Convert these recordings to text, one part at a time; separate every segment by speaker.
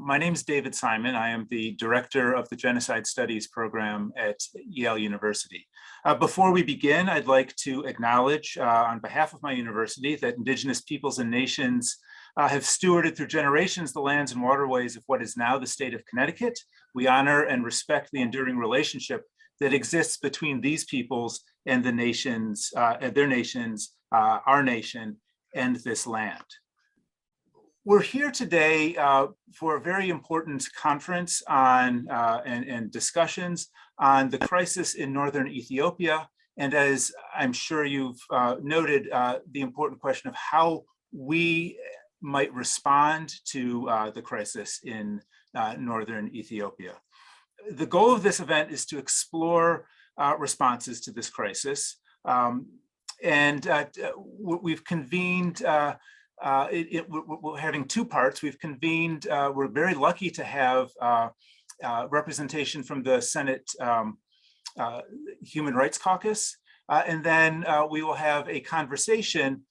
Speaker 1: My name is David Simon. I am the director of the Genocide Studies Program at Yale University. Before we begin, I'd like to acknowledge on behalf of my university that Indigenous peoples and nations have stewarded through generations the lands and waterways of what is now the state of Connecticut. We honor and respect the enduring relationship that exists between these peoples and the nations, their nations, our nation, and this land. We're here today for a very important conference on and discussions on the crisis in northern Ethiopia. And as I'm sure you've noted, the important question of how we might respond to the crisis in northern Ethiopia. The goal of this event is to explore responses to this crisis. We've convened we're having two parts. We've convened, we're very lucky to have representation from the Senate Human Rights Caucus. And then we will have a conversation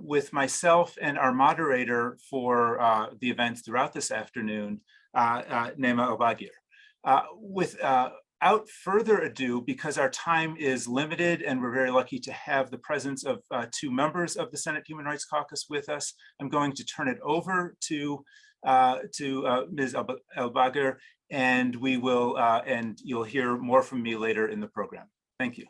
Speaker 1: with myself and our moderator for the events throughout this afternoon, Nema Elbagir. Without further ado, because our time is limited and we're very lucky to have the presence of two members of the Senate Human Rights Caucus with us, I'm going to turn it over to Ms. Elbagir, and we will, and you'll hear more from me later in the program. Thank you.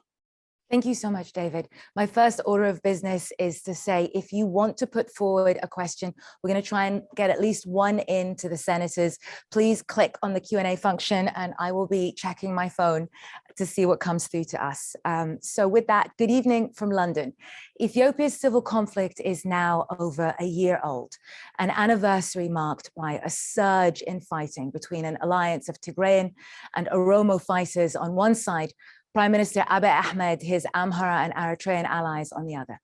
Speaker 2: Thank you so much, David. My first order of business is to say, if you want to put forward a question, we're going to try and get at least one in to the senators. Please click on the Q&A function and I will be checking my phone to see what comes through to us. So with that, good evening from London. Ethiopia's civil conflict is now over a year old, an anniversary marked by a surge in fighting between an alliance of Tigrayan and Oromo fighters on one side, Prime Minister Abiy Ahmed, his Amhara and Eritrean allies on the other.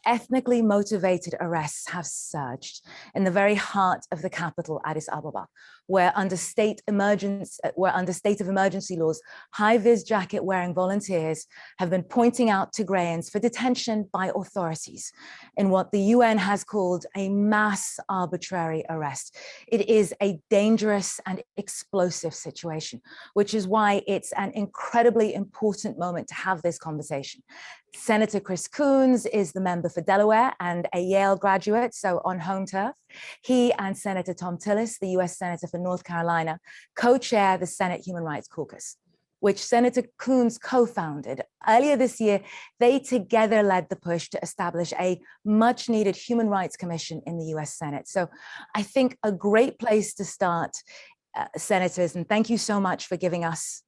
Speaker 2: Ethnically motivated arrests have surged in the very heart of the capital, Addis Ababa, where under state of emergency laws, high-vis jacket-wearing volunteers have been pointing out Tigrayans for detention by authorities in what the UN has called a mass arbitrary arrest. It is a dangerous and explosive situation, which is why it's an incredibly important moment to have this conversation. Senator Chris Coons is the member for Delaware and a Yale graduate, so on home turf. He and Senator Thom Tillis, the US Senator for North Carolina, co-chair the Senate Human Rights Caucus, which Senator Coons co-founded. Earlier this year, they together led the push to establish a much needed Human Rights Commission in the US Senate. So I think a great place to start, senators, and thank you so much for giving us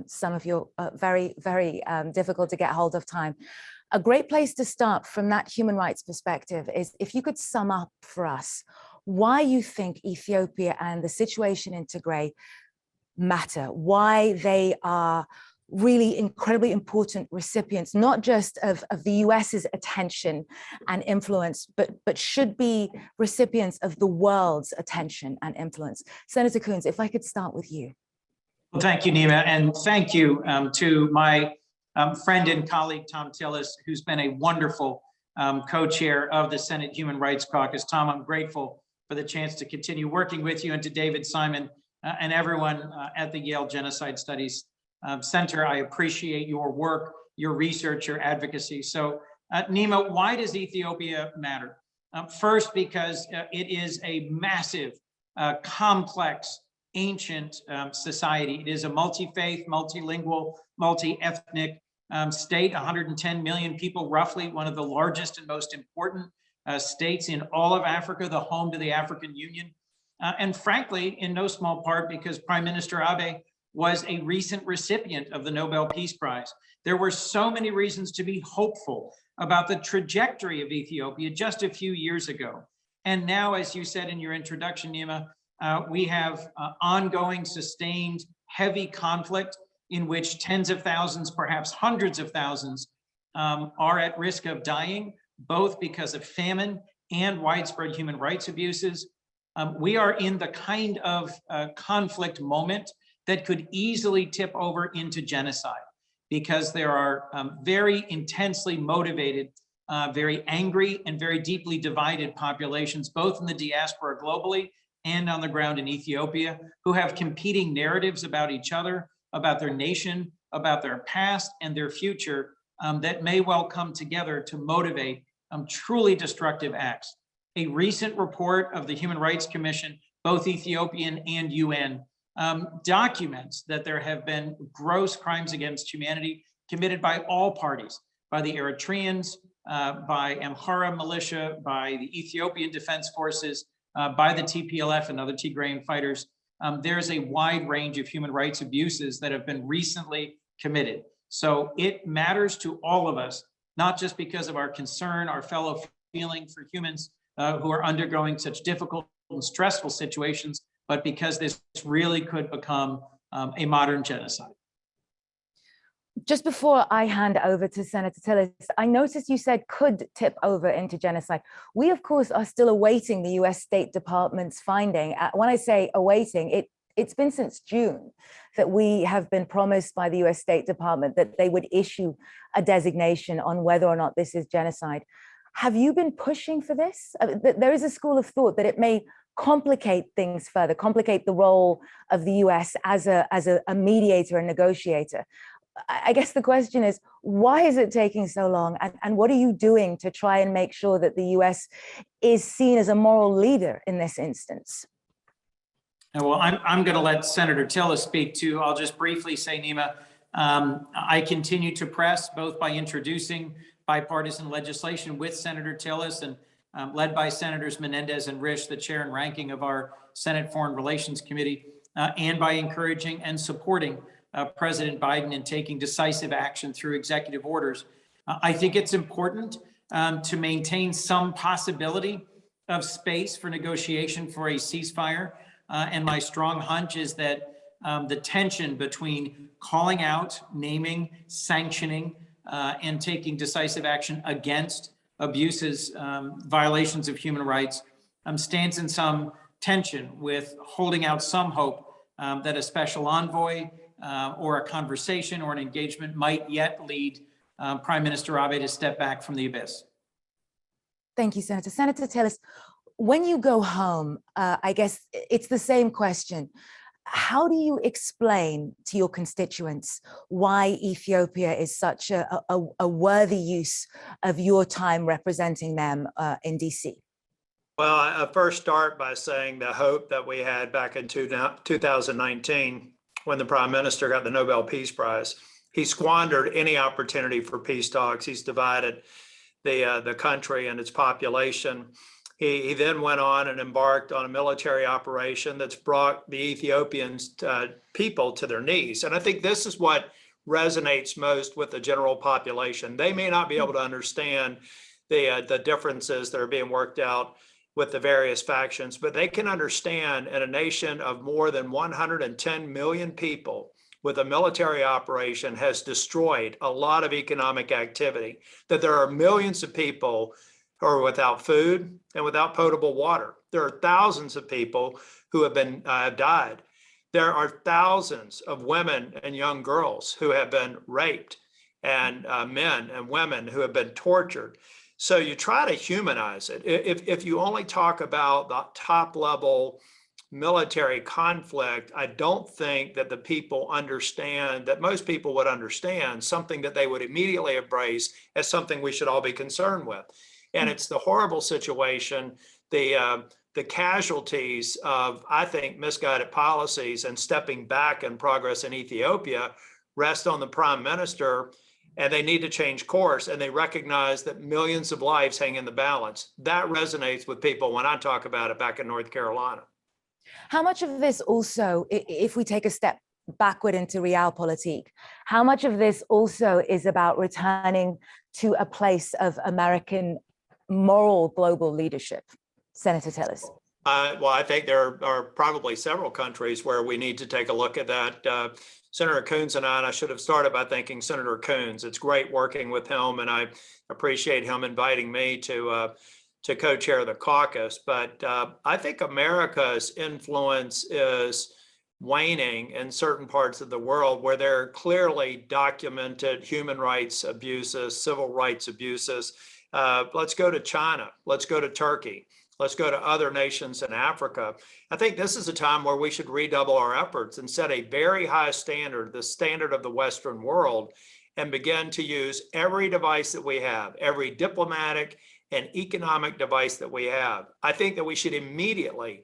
Speaker 2: some of your very difficult to get hold of time. A great place to start from that human rights perspective is if you could sum up for us why you think Ethiopia and the situation in Tigray matter, why they are really incredibly important recipients, not just of the US's attention and influence, but should be recipients of the world's attention and influence. Senator Coons, if I could start with you.
Speaker 3: Well, thank you, Nema, and thank you to my friend and colleague, Thom Tillis, who's been a wonderful co-chair of the Senate Human Rights Caucus. Tom, I'm grateful for the chance to continue working with you, and to David Simon and everyone at the Yale Genocide Studies Center. I appreciate your work, your research, your advocacy. So, Nema, why does Ethiopia matter? First, because it is a massive, complex, ancient society. It is a multi-faith, multilingual, multi-ethnic state, 110 million people, roughly one of the largest and most important states in all of Africa, the home to the African Union. And frankly, in no small part because Prime Minister Abiy was a recent recipient of the Nobel Peace Prize. There were so many reasons to be hopeful about the trajectory of Ethiopia just a few years ago. And now, as you said in your introduction, Nema, we have ongoing, sustained, heavy conflict in which tens of thousands, perhaps hundreds of thousands, are at risk of dying, both because of famine and widespread human rights abuses. We are in the kind of conflict moment that could easily tip over into genocide, because there are very intensely motivated, very angry and very deeply divided populations, both in the diaspora globally and on the ground in Ethiopia, who have competing narratives about each other, about their nation, about their past and their future, that may well come together to motivate truly destructive acts. A recent report of the Human Rights Commission, both Ethiopian and UN, documents that there have been gross crimes against humanity committed by all parties, by the Eritreans, by Amhara militia, by the Ethiopian Defense Forces, by the TPLF and other Tigrayan fighters. There's a wide range of human rights abuses that have been recently committed. So it matters to all of us, not just because of our concern, our fellow feeling for humans who are undergoing such difficult and stressful situations, but because this really could become a modern genocide.
Speaker 2: Just before I hand over to Senator Tillis, I noticed you said could tip over into genocide. We, of course, are still awaiting the US State Department's finding. When I say awaiting, it's been since June that we have been promised by the US State Department that they would issue a designation on whether or not this is genocide. Have you been pushing for this? There is a school of thought that it may complicate things further, complicate the role of the US as a mediator and negotiator. I guess the question is, why is it taking so long? And what are you doing to try and make sure that the US is seen as a moral leader in this instance?
Speaker 3: Well, I'm going to let Senator Tillis speak too. I'll just briefly say, Nima, I continue to press both by introducing bipartisan legislation with Senator Tillis and led by Senators Menendez and Risch, the chair and ranking of our Senate Foreign Relations Committee, and by encouraging and supporting President Biden in taking decisive action through executive orders. I think it's important to maintain some possibility of space for negotiation for a ceasefire. And my strong hunch is that the tension between calling out, naming, sanctioning, and taking decisive action against abuses, violations of human rights, stands in some tension with holding out some hope that a special envoy or a conversation or an engagement might yet lead Prime Minister Abe to step back from the abyss.
Speaker 2: Thank you, Senator. Senator Tillis, when you go home, I guess it's the same question. How do you explain to your constituents why Ethiopia is such a worthy use of your time representing them in DC?
Speaker 4: Well, I first start by saying the hope that we had back in 2019 when the Prime Minister got the Nobel Peace Prize. He squandered any opportunity for peace talks. He's divided the country and its population. He then went on and embarked on a military operation that's brought the Ethiopian people to their knees. And I think this is what resonates most with the general population. They may not be able to understand the differences that are being worked out with the various factions, but they can understand in a nation of more than 110 million people with a military operation has destroyed a lot of economic activity, that there are millions of people who are without food and without potable water. There are thousands of people who have died. There are thousands of women and young girls who have been raped, and men and women who have been tortured. So you try to humanize it. If you only talk about the top level military conflict, I don't think that the people understand, that most people would understand something that they would immediately embrace as something we should all be concerned with. And it's the horrible situation, the casualties of, I think, misguided policies and stepping back in progress in Ethiopia rest on the Prime Minister, and they need to change course, and they recognize that millions of lives hang in the balance. That resonates with people when I talk about it back in North Carolina.
Speaker 2: How much of this also, if we take a step backward into realpolitik, how much of this also is about returning to a place of American moral global leadership? Senator Tillis.
Speaker 4: Well, I think there are probably several countries where we need to take a look at that. Senator Coons and I should have started by thanking Senator Coons. It's great working with him, and I appreciate him inviting me to co-chair the caucus. But I think America's influence is waning in certain parts of the world where there are clearly documented human rights abuses, civil rights abuses. Let's go to China. Let's go to Turkey. Let's go to other nations in Africa. I think this is a time where we should redouble our efforts and set a very high standard, the standard of the Western world, and begin to use every device that we have, every diplomatic and economic device that we have. I think that we should immediately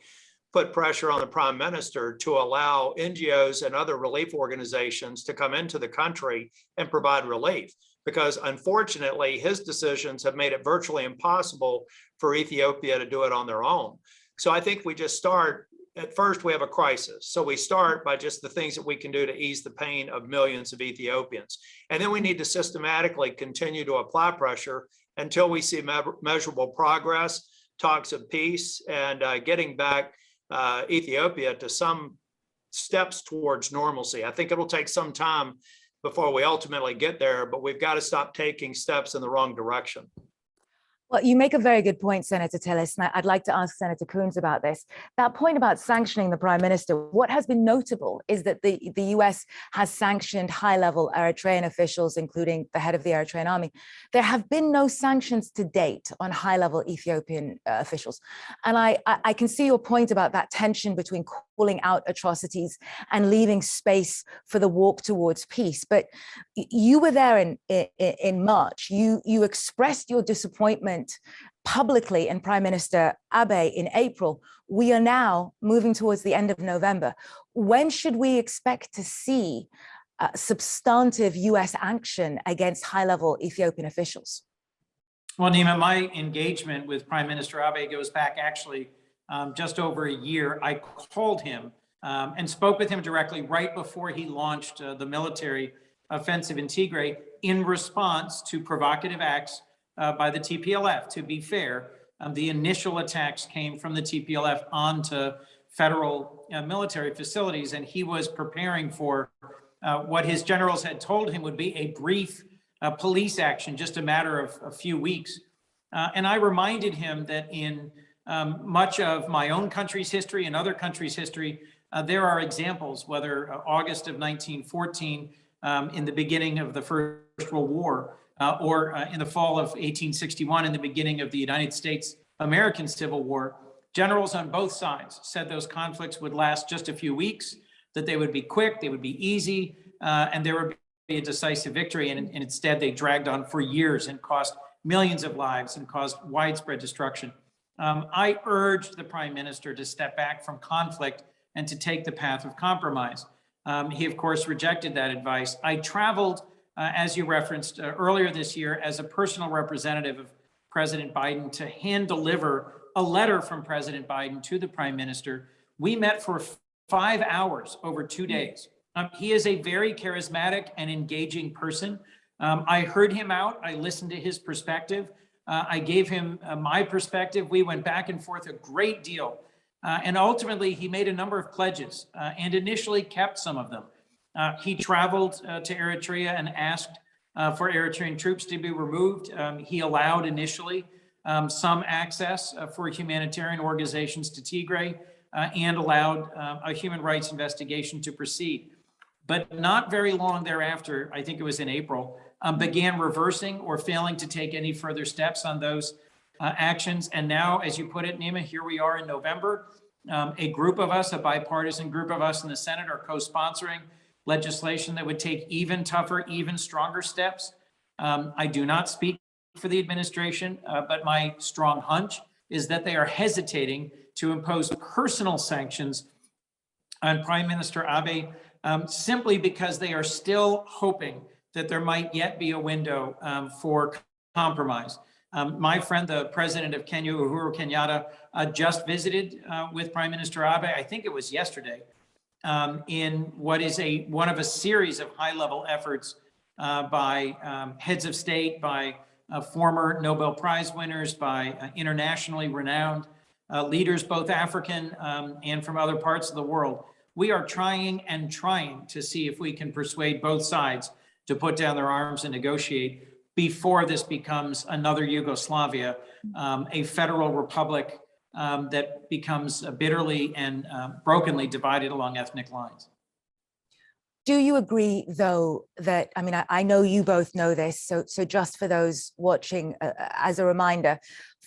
Speaker 4: put pressure on the Prime Minister to allow NGOs and other relief organizations to come into the country and provide relief, because unfortunately, his decisions have made it virtually impossible for Ethiopia to do it on their own. So I think we just start, at first we have a crisis. So we start by just the things that we can do to ease the pain of millions of Ethiopians. And then we need to systematically continue to apply pressure until we see measurable progress, talks of peace, and getting back Ethiopia to some steps towards normalcy. I think it'll take some time before we ultimately get there, but we've got to stop taking steps in the wrong direction.
Speaker 2: Well, you make a very good point, Senator Tillis, and I'd like to ask Senator Coons about this. That point about sanctioning the Prime Minister, what has been notable is that the US has sanctioned high-level Eritrean officials, including the head of the Eritrean army. There have been no sanctions to date on high-level Ethiopian officials. And I can see your point about that tension between calling out atrocities and leaving space for the walk towards peace. But you were there in March. You expressed your disappointment publicly in Prime Minister Abe in April. We are now moving towards the end of November. When should we expect to see substantive US action against high-level Ethiopian officials?
Speaker 3: Well, Nima, my engagement with Prime Minister Abe goes back actually just over a year. I called him and spoke with him directly right before he launched the military offensive in Tigray in response to provocative acts by the TPLF. To be fair, the initial attacks came from the TPLF onto federal military facilities, and he was preparing for what his generals had told him would be a brief police action, just a matter of a few weeks. And I reminded him that in much of my own country's history and other countries' history, there are examples, whether August of 1914, in the beginning of the First World War, or in the fall of 1861, in the beginning of the United States-American Civil War, generals on both sides said those conflicts would last just a few weeks, that they would be quick, they would be easy, and there would be a decisive victory. And instead, they dragged on for years and cost millions of lives and caused widespread destruction. I urged the Prime Minister to step back from conflict and to take the path of compromise. He, of course, rejected that advice. I traveled, as you referenced earlier this year, as a personal representative of President Biden to hand deliver a letter from President Biden to the Prime Minister. We met for 5 hours over 2 days. He is a very charismatic and engaging person. I heard him out. I listened to his perspective. I gave him my perspective. We went back and forth a great deal. And ultimately, he made a number of pledges and initially kept some of them. He traveled to Eritrea and asked for Eritrean troops to be removed. He allowed initially some access for humanitarian organizations to Tigray and allowed a human rights investigation to proceed. But not very long thereafter, I think it was in April, began reversing or failing to take any further steps on those actions. And now, as you put it, Nima, here we are in November. A group of us, a bipartisan group of us in the Senate, are co-sponsoring legislation that would take even tougher, even stronger steps. I do not speak for the administration, but my strong hunch is that they are hesitating to impose personal sanctions on Prime Minister Abe simply because they are still hoping that there might yet be a window for compromise. My friend, the president of Kenya, Uhuru Kenyatta, just visited with Prime Minister Abe, I think it was yesterday, in what is one of a series of high-level efforts by heads of state, by former Nobel Prize winners, by internationally renowned leaders, both African and from other parts of the world. We are trying and trying to see if we can persuade both sides to put down their arms and negotiate before this becomes another Yugoslavia, a federal republic that becomes bitterly and brokenly divided along ethnic lines.
Speaker 2: Do you agree, though, that, I know you both know this, so just for those watching, as a reminder,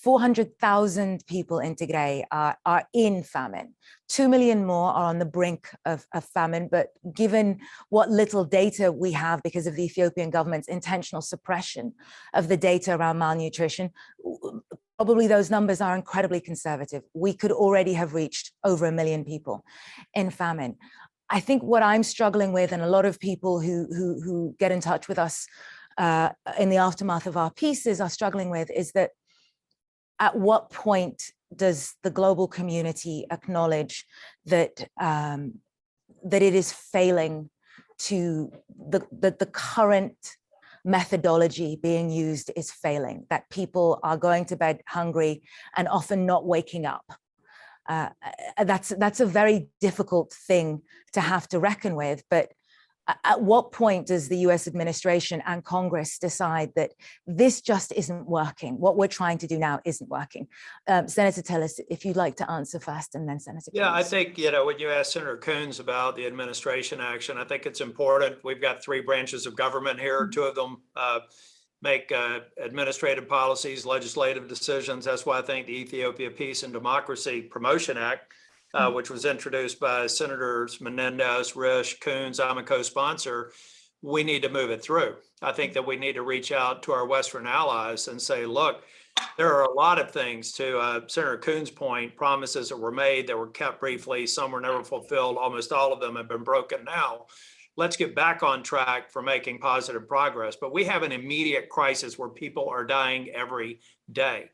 Speaker 2: 400,000 people in Tigray are in famine. 2 million more are on the brink of famine, but given what little data we have because of the Ethiopian government's intentional suppression of the data around malnutrition, probably those numbers are incredibly conservative. We could already have reached over 1 million people in famine. I think what I'm struggling with, and a lot of people who get in touch with us in the aftermath of our pieces are struggling with, is that at what point does the global community acknowledge that that it is failing to the current methodology being used is failing, that people are going to bed hungry and often not waking up? That's a very difficult thing to have to reckon with, but at what point does the US administration and Congress decide that this just isn't working? What we're trying to do now isn't working? Senator Tillis, if you'd like to answer first, and then Senator Coons.
Speaker 4: Yeah, I think, when you ask Senator Coons about the administration action, I think it's important. We've got 3 branches of government here. 2 of them make administrative policies, legislative decisions. That's why I think the Ethiopia Peace and Democracy Promotion Act, which was introduced by Senators Menendez, Risch, Coons, I'm a co-sponsor, we need to move it through. I think that we need to reach out to our Western allies and say, look, there are a lot of things, to Senator Coons' point, promises that were made that were kept briefly, some were never fulfilled, almost all of them have been broken now. Let's get back on track for making positive progress. But we have an immediate crisis where people are dying every day.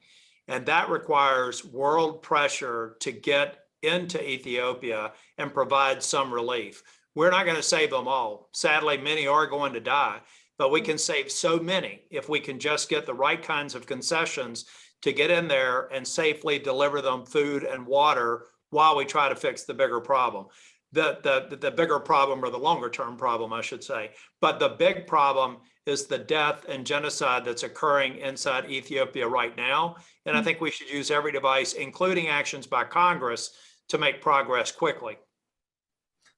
Speaker 4: And that requires world pressure to get into Ethiopia and provide some relief. We're not going to save them all. Sadly, many are going to die, but we can save so many if we can just get the right kinds of concessions to get in there and safely deliver them food and water while we try to fix the bigger problem. The bigger problem, or the longer term problem, I should say. But the big problem is the death and genocide that's occurring inside Ethiopia right now. And I think we should use every device, including actions by Congress, to make progress quickly.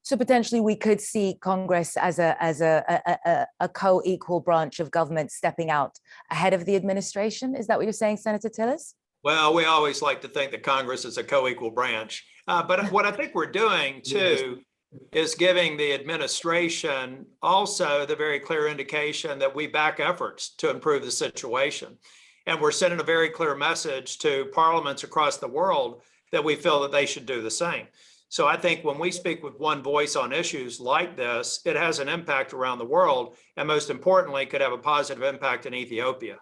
Speaker 2: So potentially we could see Congress as a co-equal branch of government stepping out ahead of the administration. Is that what you're saying, Senator Tillis?
Speaker 4: Well, we always like to think that Congress is a co-equal branch. But what I think we're doing too is giving the administration also the very clear indication that we back efforts to improve the situation. And we're sending a very clear message to parliaments across the world that we feel that they should do the same. So I think when we speak with one voice on issues like this, it has an impact around the world, and most importantly, could have a positive impact in Ethiopia.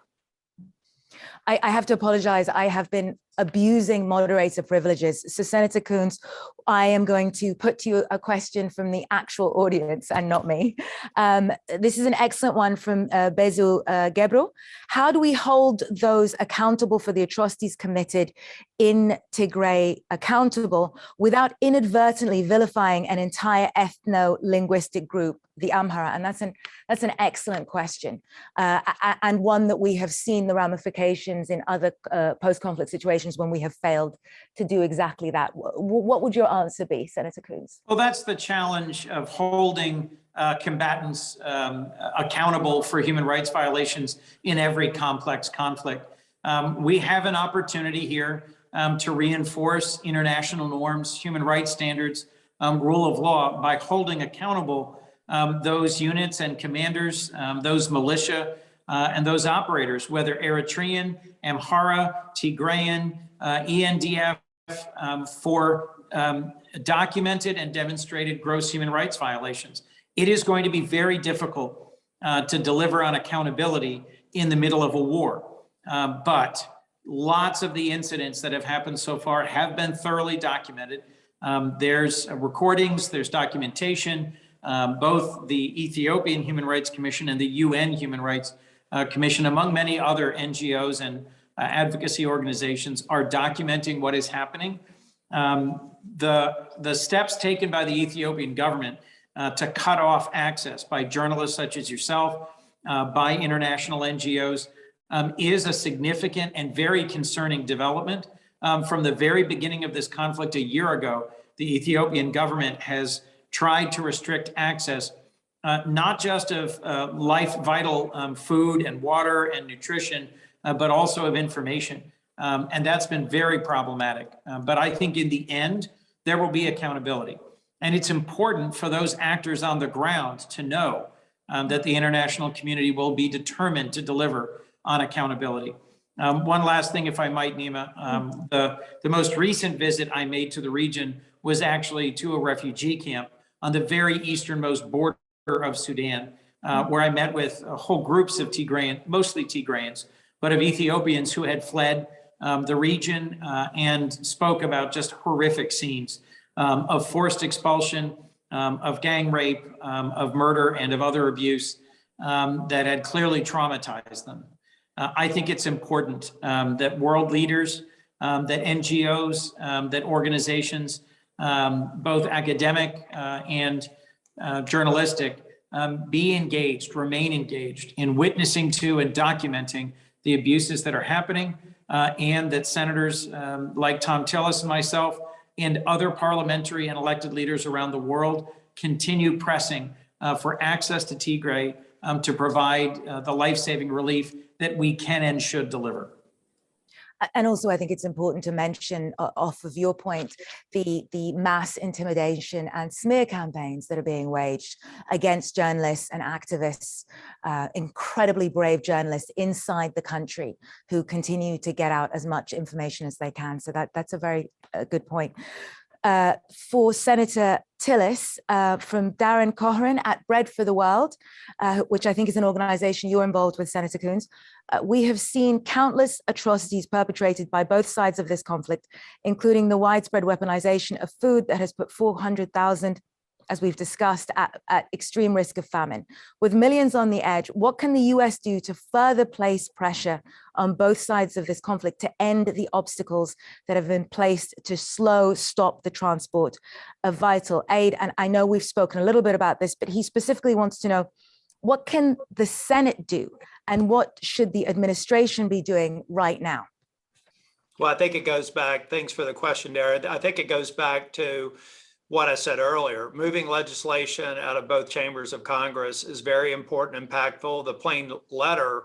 Speaker 2: I have to apologize. I have been abusing moderator privileges. So Senator Coons, I am going to put to you a question from the actual audience and not me. This is an excellent one from Bezu Gebru. How do we hold those accountable for the atrocities committed in Tigray accountable without inadvertently vilifying an entire ethno-linguistic group, the Amhara? And that's an excellent question, and one that we have seen the ramifications in other post-conflict situations when we have failed to do exactly that. What would your answer be, Senator Coons?
Speaker 3: Well, that's the challenge of holding combatants accountable for human rights violations in every complex conflict. We have an opportunity here to reinforce international norms, human rights standards, rule of law by holding accountable those units and commanders, those militia, and those operators, whether Eritrean, Amhara, Tigrayan, ENDF, for documented and demonstrated gross human rights violations. It is going to be very difficult to deliver on accountability in the middle of a war. But lots of the incidents that have happened so far have been thoroughly documented. There's recordings, there's documentation. Both the Ethiopian Human Rights Commission and the UN Human Rights Commission, among many other NGOs and advocacy organizations, are documenting what is happening. The steps taken by the Ethiopian government to cut off access by journalists such as yourself, by international NGOs, is a significant and very concerning development. From the very beginning of this conflict a year ago, the Ethiopian government has tried to restrict access, not just of life vital food and water and nutrition, but also of information. And that's been very problematic. But I think in the end, there will be accountability. And it's important for those actors on the ground to know that the international community will be determined to deliver on accountability. One last thing, if I might, Nima, the most recent visit I made to the region was actually to a refugee camp on the very easternmost border of Sudan, where I met with whole groups of Tigrayan, mostly Tigrayans, but of Ethiopians who had fled the region and spoke about just horrific scenes of forced expulsion, of gang rape, of murder, and of other abuse that had clearly traumatized them. I think it's important that world leaders, that NGOs, that organizations, both academic and journalistic, be engaged, remain engaged in witnessing to and documenting the abuses that are happening, and that senators like Tom Tillis and myself and other parliamentary and elected leaders around the world continue pressing for access to Tigray to provide the life-saving relief that we can and should deliver.
Speaker 2: And also, I think it's important to mention, off of your point, the mass intimidation and smear campaigns that are being waged against journalists and activists, incredibly brave journalists inside the country who continue to get out as much information as they can. So that's a very good point. For Senator Tillis, from Darren Cochran at Bread for the World, which I think is an organization you're involved with, Senator Coons. We have seen countless atrocities perpetrated by both sides of this conflict, including the widespread weaponization of food that has put 400,000, as we've discussed, at extreme risk of famine. With millions on the edge, what can the US do to further place pressure on both sides of this conflict to end the obstacles that have been placed to stop the transport of vital aid? And I know we've spoken a little bit about this, but he specifically wants to know, what can the Senate do and what should the administration be doing right now?
Speaker 4: Well, I think it goes back, thanks for the question, Darren. I think it goes back to what I said earlier. Moving legislation out of both chambers of Congress is very important and impactful. The plain letter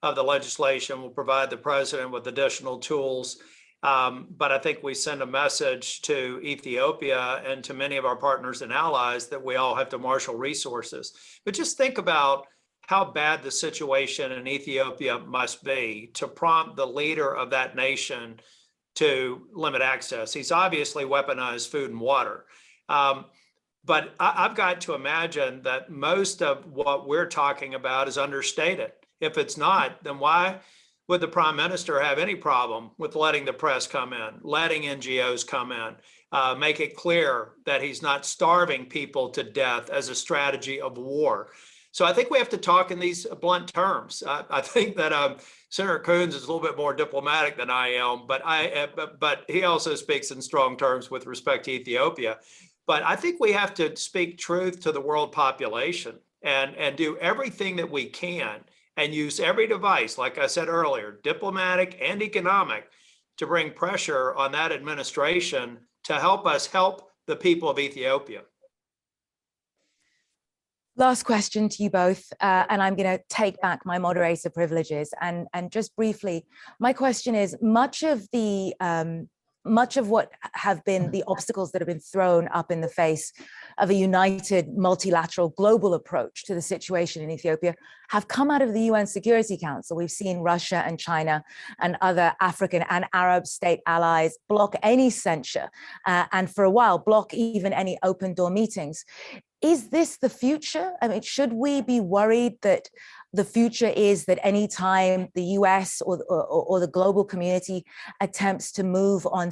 Speaker 4: of the legislation will provide the president with additional tools. But I think we send a message to Ethiopia and to many of our partners and allies that we all have to marshal resources. But just think about how bad the situation in Ethiopia must be to prompt the leader of that nation to limit access. He's obviously weaponized food and water. But I've got to imagine that most of what we're talking about is understated. If it's not, then why would the prime minister have any problem with letting the press come in, letting NGOs come in, make it clear that he's not starving people to death as a strategy of war? So I think we have to talk in these blunt terms. I think that Senator Coons is a little bit more diplomatic than I am, but he also speaks in strong terms with respect to Ethiopia. But I think we have to speak truth to the world population and do everything that we can and use every device, like I said earlier, diplomatic and economic, to bring pressure on that administration to help us help the people of Ethiopia.
Speaker 2: Last question to you both, and I'm going to take back my moderator privileges. And just briefly, my question is, much of what have been the obstacles that have been thrown up in the face of a united multilateral global approach to the situation in Ethiopia have come out of the UN Security Council. We've seen Russia and China and other African and Arab state allies block any censure, and for a while block even any open door meetings. Is this the future? I mean, should we be worried that the future is that any time the US or the global community attempts to move on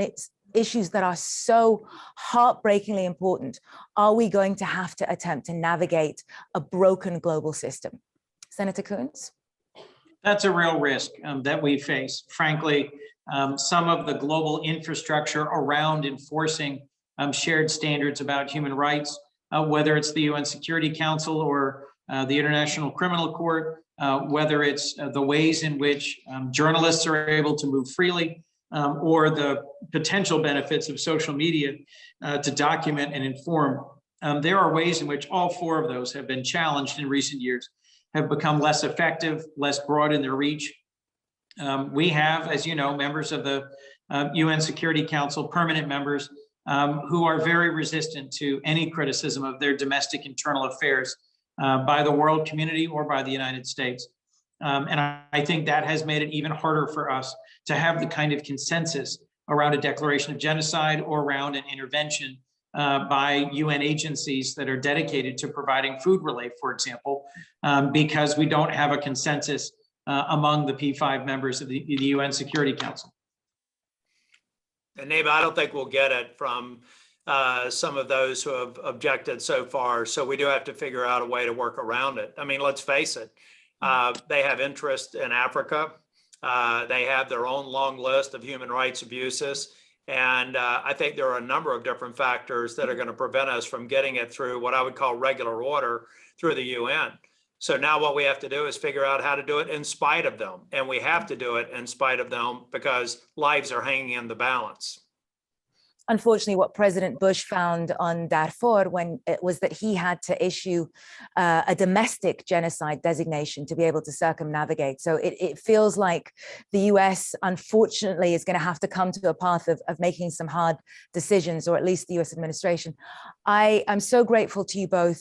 Speaker 2: its issues that are so heartbreakingly important, are we going to have to attempt to navigate a broken global system? Senator Coons?
Speaker 3: That's a real risk that we face. Frankly, some of the global infrastructure around enforcing shared standards about human rights, whether it's the UN Security Council or the International Criminal Court, whether it's the ways in which journalists are able to move freely, or the potential benefits of social media to document and inform. There are ways in which all four of those have been challenged in recent years, have become less effective, less broad in their reach. We have, as you know, members of the UN Security Council, permanent members, who are very resistant to any criticism of their domestic internal affairs by the world community or by the United States. And I think that has made it even harder for us to have the kind of consensus around a declaration of genocide or around an intervention by UN agencies that are dedicated to providing food relief, for example, because we don't have a consensus among the P5 members of the UN Security Council.
Speaker 4: And Nima, I don't think we'll get it from some of those who have objected so far. So we do have to figure out a way to work around it. I mean, let's face it. They have interest in Africa. They have their own long list of human rights abuses. And I think there are a number of different factors that are going to prevent us from getting it through what I would call regular order through the UN. So now what we have to do is figure out how to do it in spite of them. And we have to do it in spite of them because lives are hanging in the balance.
Speaker 2: Unfortunately, what President Bush found on Darfur when it was that he had to issue a domestic genocide designation to be able to circumnavigate. So it feels like the US, unfortunately, is going to have to come to a path of making some hard decisions, or at least the US administration. I am so grateful to you both.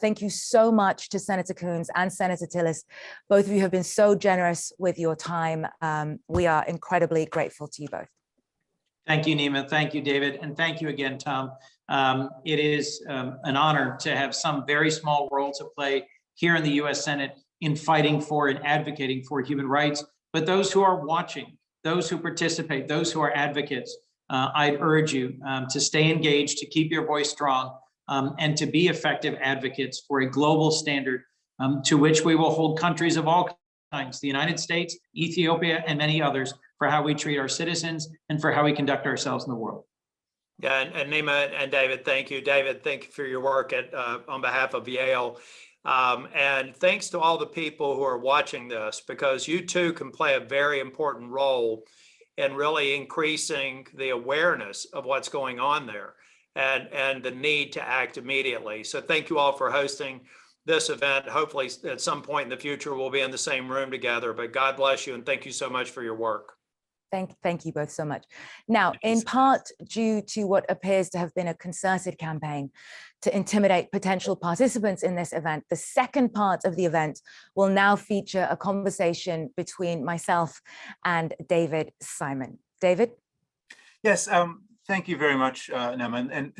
Speaker 2: Thank you so much to Senator Coons and Senator Tillis. Both of you have been so generous with your time. We are incredibly grateful to you both.
Speaker 3: Thank you, Nima. Thank you, David. And thank you again, Tom. It is an honor to have some very small role to play here in the US Senate in fighting for and advocating for human rights. But those who are watching, those who participate, those who are advocates, I'd urge you to stay engaged, to keep your voice strong, and to be effective advocates for a global standard to which we will hold countries of all kinds, the United States, Ethiopia, and many others, for how we treat our citizens and for how we conduct ourselves in the world.
Speaker 4: Yeah, and Nima and David, thank you. David, thank you for your work on behalf of Yale. And thanks to all the people who are watching this, because you too can play a very important role in really increasing the awareness of what's going on there and the need to act immediately. So thank you all for hosting this event. Hopefully at some point in the future, we'll be in the same room together, but God bless you and thank you so much for your work.
Speaker 2: Thank you both so much. Now, in part due to what appears to have been a concerted campaign to intimidate potential participants in this event, the second part of the event will now feature a conversation between myself and David Simon. David?
Speaker 1: Yes, thank you very much, Nima. And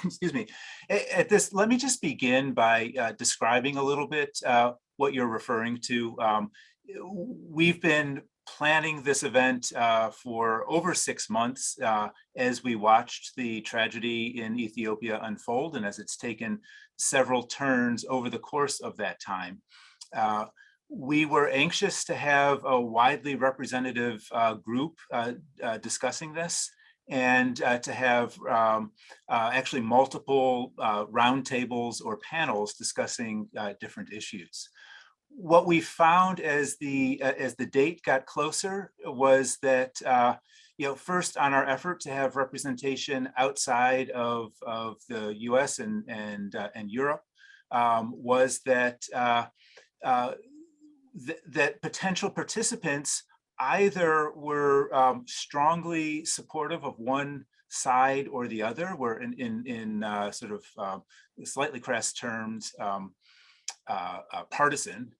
Speaker 1: excuse me. At this, let me just begin by describing a little bit what you're referring to. We've been planning this event for over 6 months as we watched the tragedy in Ethiopia unfold and as it's taken several turns over the course of that time. We were anxious to have a widely representative group discussing this and to have actually multiple roundtables or panels discussing different issues. What we found as the date got closer was that first on our effort to have representation outside of the U.S. and Europe was that that potential participants either were strongly supportive of one side or the other, were in sort of slightly crass terms partisan.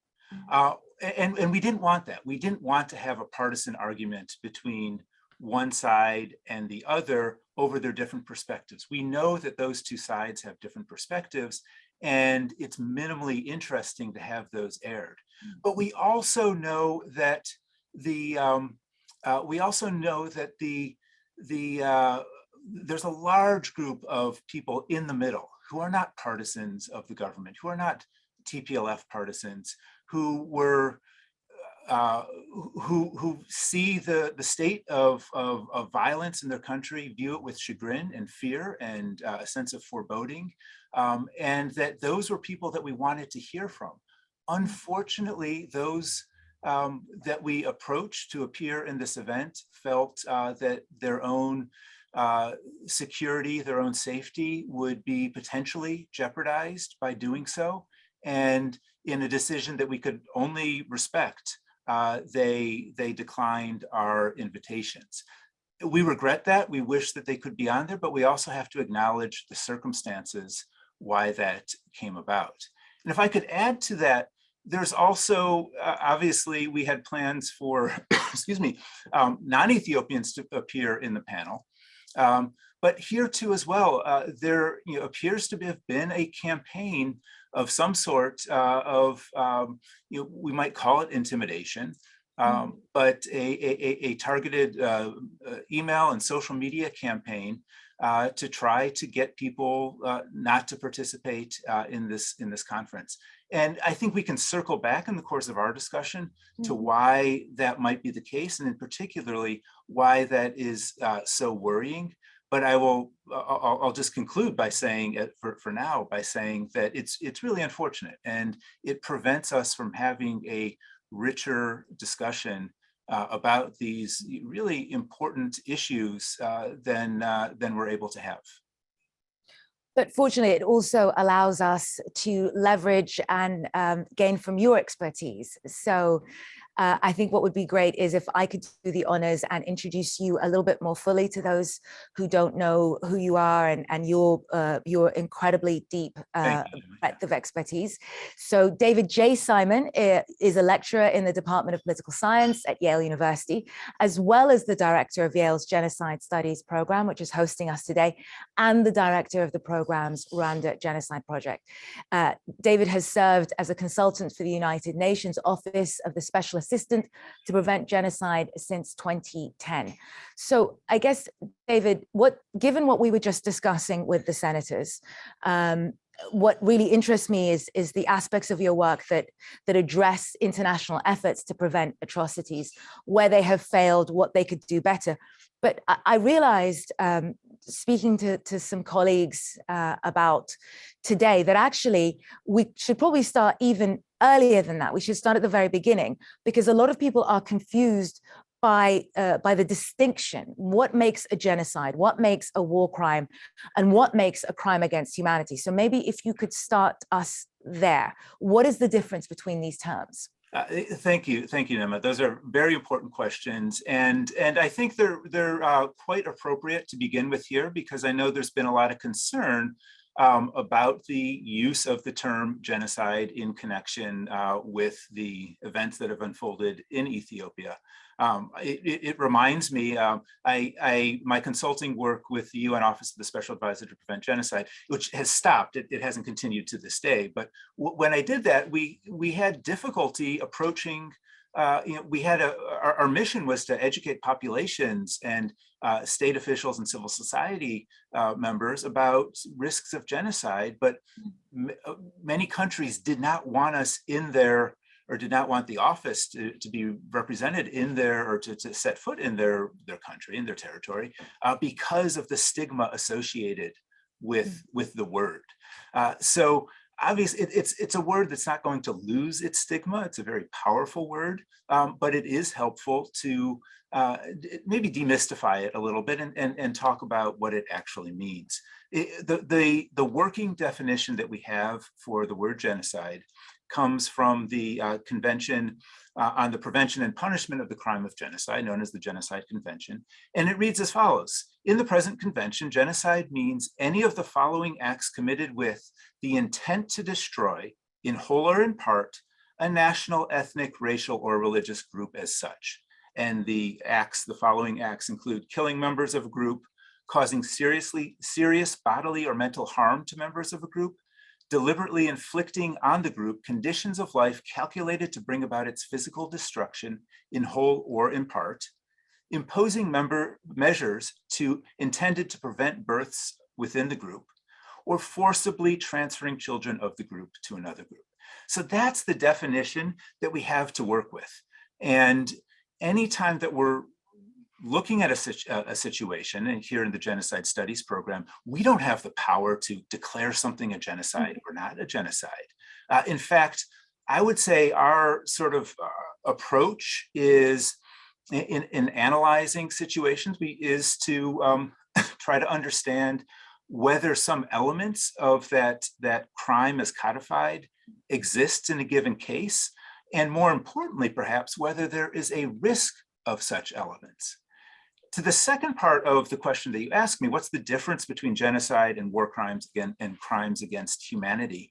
Speaker 1: And we didn't want that. We didn't want to have a partisan argument between one side and the other over their different perspectives. We know that those two sides have different perspectives, and it's minimally interesting to have those aired. But we also know that there's a large group of people in the middle who are not partisans of the government, who are not TPLF partisans, who were who see the state of violence in their country, view it with chagrin and fear and a sense of foreboding, and that those were people that we wanted to hear from. Unfortunately, those that we approached to appear in this event felt that their own security, their own safety would be potentially jeopardized by doing so. And in a decision that we could only respect, they declined our invitations. We regret that. We wish that they could be on there, but we also have to acknowledge the circumstances why that came about. And if I could add to that, there's also, obviously, we had plans for, excuse me, non-Ethiopians to appear in the panel. But here too as well, there appears to have been a campaign of some sort of, we might call it intimidation, but a targeted email and social media campaign to try to get people not to participate in this conference. And I think we can circle back in the course of our discussion to why that might be the case, and in particularly why that is so worrying. But I'll just conclude by saying, for now, by saying that it's really unfortunate, and it prevents us from having a richer discussion about these really important issues than we're able to have.
Speaker 2: But fortunately, it also allows us to leverage and gain from your expertise. So I think what would be great is if I could do the honors and introduce you a little bit more fully to those who don't know who you are and your incredibly deep breadth of expertise. So David J. Simon is a lecturer in the Department of Political Science at Yale University, as well as the director of Yale's Genocide Studies Program, which is hosting us today, and the director of the program's Rwanda Genocide Project. David has served as a consultant for the United Nations Office of the Special Assistant to Prevent Genocide since 2010. So I guess, David, given what we were just discussing with the senators, what really interests me is the aspects of your work that address international efforts to prevent atrocities, where they have failed, what they could do better. But I realized, speaking to some colleagues about today, that actually we should probably start even earlier than that. We should start at the very beginning, because a lot of people are confused by the distinction. What makes a genocide? What makes a war crime? And what makes a crime against humanity? So maybe if you could start us there. What is the difference between these terms?
Speaker 1: Thank you, Nema. Those are very important questions, and I think they're quite appropriate to begin with here, because I know there's been a lot of concern about the use of the term genocide in connection with the events that have unfolded in Ethiopia. It reminds me, my consulting work with the UN Office of the Special Advisor to Prevent Genocide, which has stopped, it hasn't continued to this day. But when I did that, we had difficulty approaching, we had our mission was to educate populations and state officials and civil society members about risks of genocide, but many countries did not want us in there, or did not want the office to be represented in there, or to set foot in their country, in their territory, because of the stigma associated with the word. So obviously, it's a word that's not going to lose its stigma. It's a very powerful word, but it is helpful to maybe demystify it a little bit and talk about what it actually means. The working definition that we have for the word genocide comes from the Convention on the Prevention and Punishment of the Crime of Genocide, known as the Genocide Convention. And it reads as follows: in the present convention, genocide means any of the following acts committed with the intent to destroy, in whole or in part, a national, ethnic, racial, or religious group as such. And the following acts include killing members of a group, causing serious bodily or mental harm to members of a group, deliberately inflicting on the group conditions of life calculated to bring about its physical destruction in whole or in part, imposing measures intended to prevent births within the group, or forcibly transferring children of the group to another group. So that's the definition that we have to work with. And anytime that we're looking at a situation, and here in the Genocide Studies Program, we don't have the power to declare something a genocide or not a genocide. In fact, I would say our sort of approach is in analyzing situations is to try to understand whether some elements of that crime as codified exists in a given case. and more importantly, perhaps, whether there is a risk of such elements. To the second part of the question that you asked me, what's the difference between genocide and war crimes and crimes against humanity?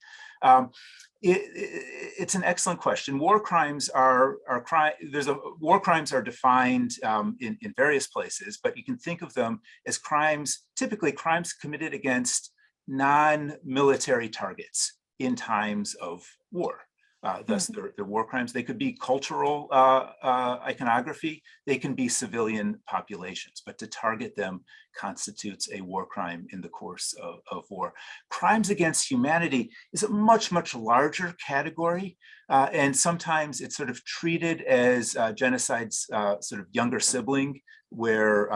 Speaker 1: It's an excellent question. War crimes are war crimes are defined in various places, but you can think of them as crimes, typically crimes committed against non-military targets in times of war. Thus, they're war crimes. They could be cultural iconography. They can be civilian populations, but to target them constitutes a war crime in the course of war. Crimes against humanity is a much, much larger category, and sometimes it's sort of treated as genocide's sort of younger sibling, where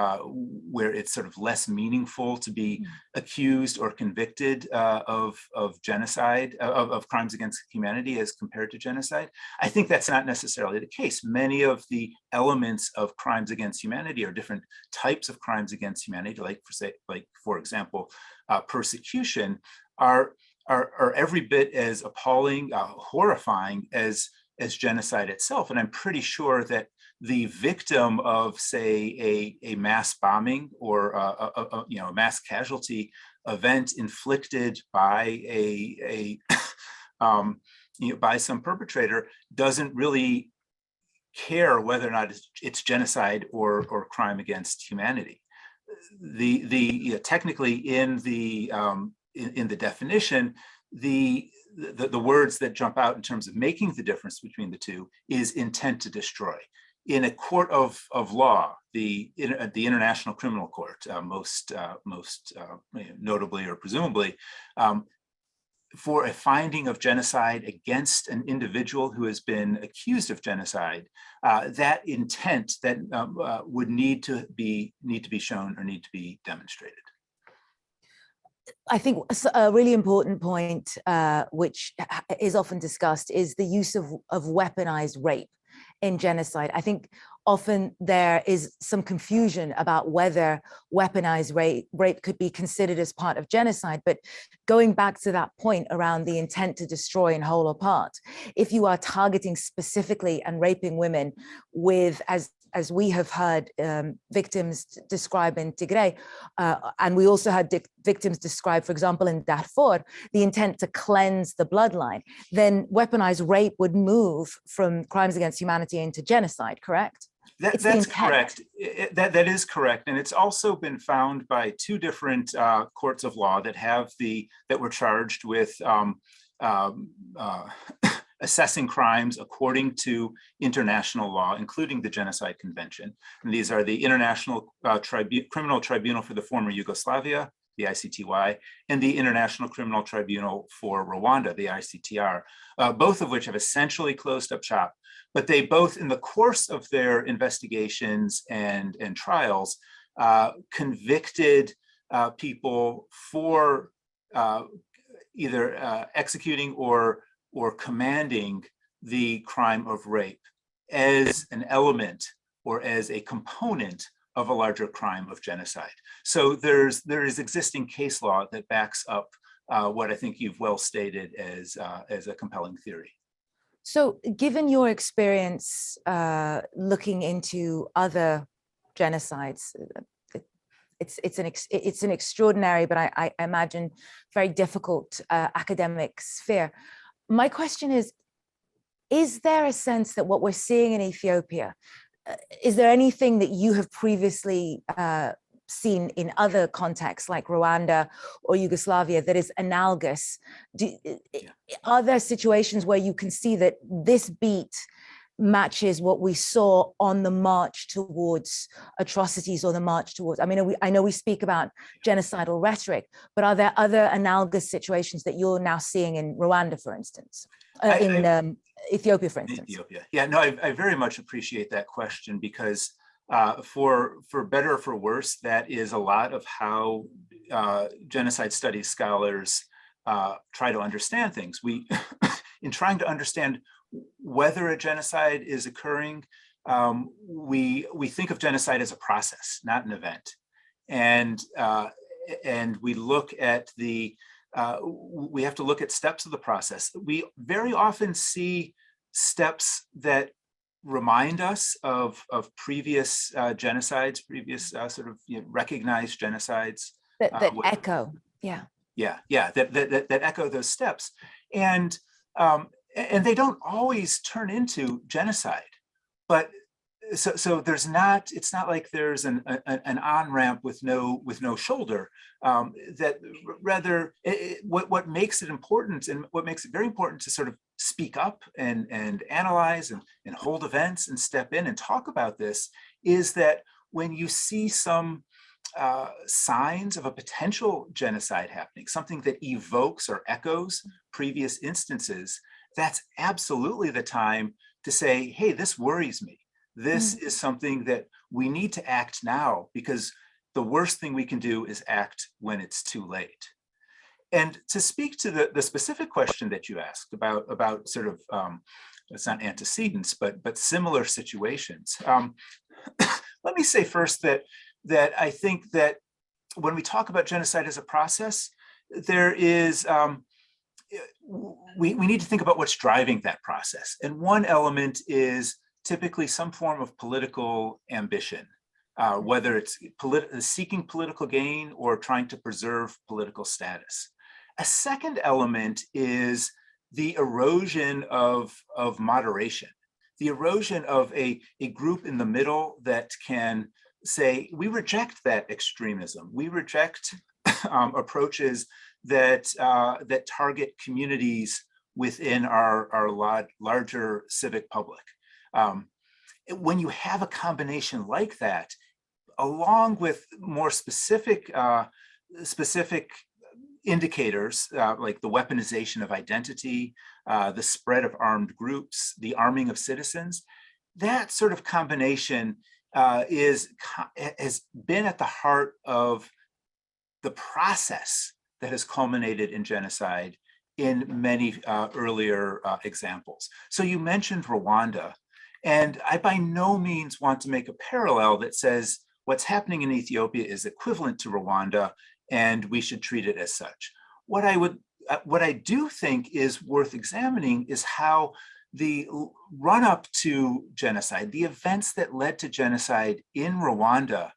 Speaker 1: it's sort of less meaningful to be accused or convicted of genocide, of crimes against humanity as compared to genocide. I think that's not necessarily the case. Many of the elements of crimes against humanity are different types of crimes against humanity, like for example, persecution are every bit as appalling, horrifying as genocide itself. And I'm pretty sure that the victim of, say, a mass bombing or a mass casualty event inflicted by by some perpetrator doesn't really care whether or not it's genocide or crime against humanity. Technically in the definition, the words that jump out in terms of making the difference between the two is intent to destroy. In a court of law, the International Criminal Court, most notably or presumably, for a finding of genocide against an individual who has been accused of genocide, that intent that would need to be shown or need to be demonstrated.
Speaker 2: I think a really important point, which is often discussed, is the use of weaponized rape in genocide. I think often there is some confusion about whether weaponized rape could be considered as part of genocide. But going back to that point around the intent to destroy in whole or part, if you are targeting specifically and raping women with, as we have heard victims describe in Tigray, and we also had victims describe, for example, in Darfur, the intent to cleanse the bloodline, then weaponized rape would move from crimes against humanity into genocide, correct?
Speaker 1: That's correct. That is correct. And it's also been found by two different courts of law that were charged with assessing crimes according to international law, including the Genocide Convention. And these are the International Criminal Tribunal for the former Yugoslavia, the ICTY, and the International Criminal Tribunal for Rwanda, the ICTR, both of which have essentially closed up shop. But they both, in the course of their investigations and trials, convicted people for either executing or commanding the crime of rape as an element or as a component of a larger crime of genocide. So there is existing case law that backs up what I think you've well stated as a compelling theory.
Speaker 2: So given your experience looking into other genocides, it's an extraordinary, but I imagine very difficult academic sphere. My question is there a sense that what we're seeing in Ethiopia, is there anything that you have previously seen in other contexts like Rwanda or Yugoslavia that is analogous? Are there situations where you can see that this beat matches what we saw on the march towards atrocities or the march towards, I know we speak about genocidal rhetoric, but are there other analogous situations that you're now seeing in Rwanda, for instance, Ethiopia, for instance?
Speaker 1: Ethiopia. Yeah, no, I very much appreciate that question because for better or for worse, that is a lot of how genocide studies scholars try to understand things. In trying to understand whether a genocide is occurring, we think of genocide as a process, not an event. And we look at we have to look at steps of the process. We very often see steps that remind us of previous genocides, previous sort of recognized genocides.
Speaker 2: That echo, yeah.
Speaker 1: Yeah, that echo those steps. And they don't always turn into genocide, but so it's not like there's an on-ramp with no shoulder. That rather, what makes it important, and what makes it very important to sort of speak up and analyze and hold events and step in and talk about this, is that when you see some signs of a potential genocide happening, something that evokes or echoes previous instances, that's absolutely the time to say, hey, this worries me. This is something that we need to act now, because the worst thing we can do is act when it's too late. And to speak to the specific question that you asked about sort of, it's not antecedents, but similar situations. Let me say first that I think that when we talk about genocide as a process, there is, we need to think about what's driving that process. And one element is typically some form of political ambition, whether it's seeking political gain or trying to preserve political status. A second element is the erosion of moderation, the erosion of a group in the middle that can say, we reject that extremism. We reject approaches that target communities within our larger civic public. When you have a combination like that, along with more specific indicators like the weaponization of identity, the spread of armed groups, the arming of citizens, that sort of combination has been at the heart of the process that has culminated in genocide in many earlier examples. So you mentioned Rwanda, and I by no means want to make a parallel that says what's happening in Ethiopia is equivalent to Rwanda and we should treat it as such. What I do think is worth examining is how the run-up to genocide, the events that led to genocide in Rwanda,